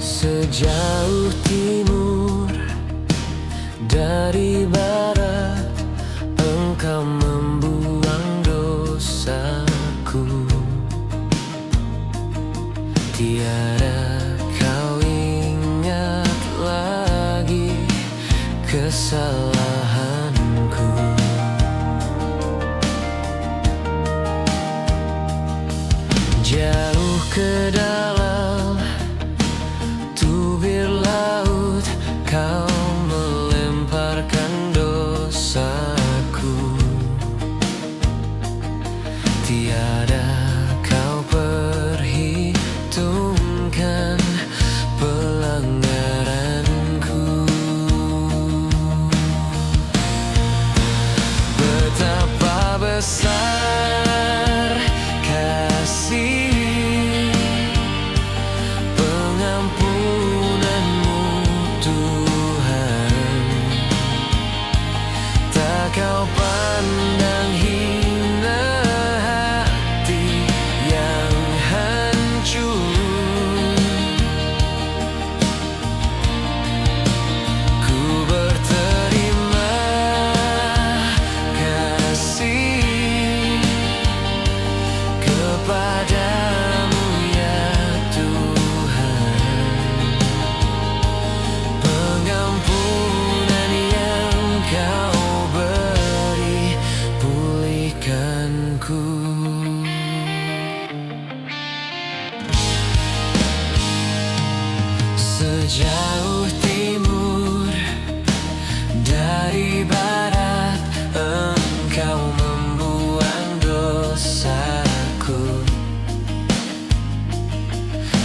Sejauh timur dari barat, Engkau membuang dosaku. Tiada kau ingat lagi kesalahanku. Jauh ke dalam tubir laut, kau melemparkan dosaku. Tiada kau perhitungkan pelanggaranku. Betapa besar kasih pengampunanmu, Tuhan. Tak kau pandang hina hati yang hancur. Ku berterima kasih kepadamu ya Tuhan. Pengampunan yang kau beri, pulihkanku. Sejauh timur dari barat, Engkau membuang dosaku.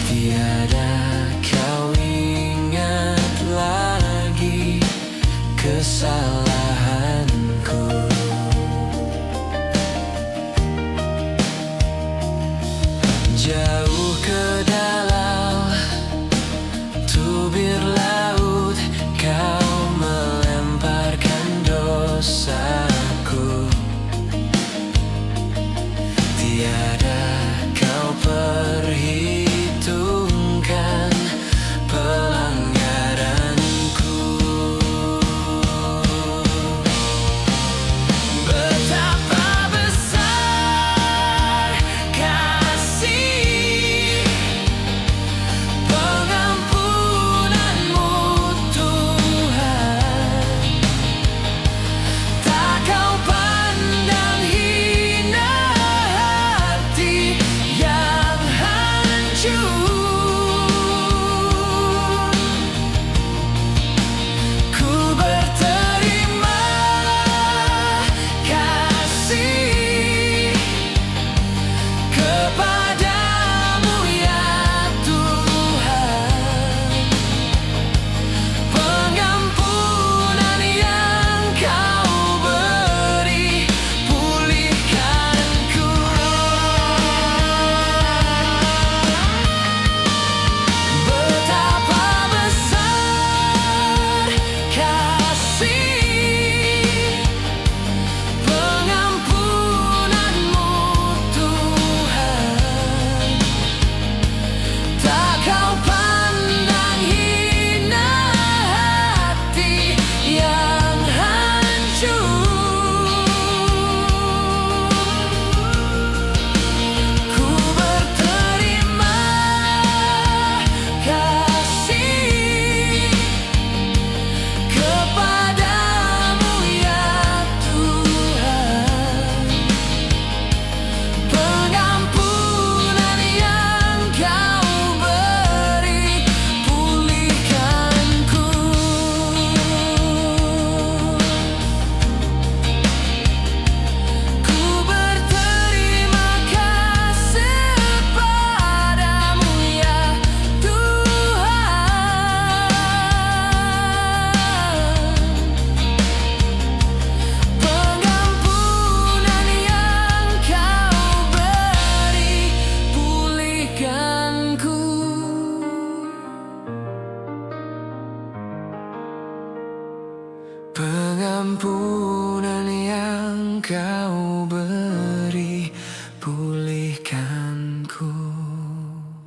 Tiada kau ingat lagi kesalahanku. Jauh ke dalam tubir laut, kau melemparkan dosaku. Tiada kau perhitungkan pelanggaranku. Betapa besar kasih pengampunanmu, Tuhan. Tak kau pandang hina hati yang hancur. Ku berterima kasih kepadamu ya Tuhan. Pengampunan yang kau beri, pulihkanku. Betapa besar kasih pengampunanmu, Tuhan. Tak kau pandang hina hati yang hancur. Ku berterima kasih kepadamu ya Tuhan. Pengampunan yang kau beri, pulihkanku. Ku berterima kasih padamu ya Tuhan. Pengampunan yang kau beri, pulihkanku. Pengampunan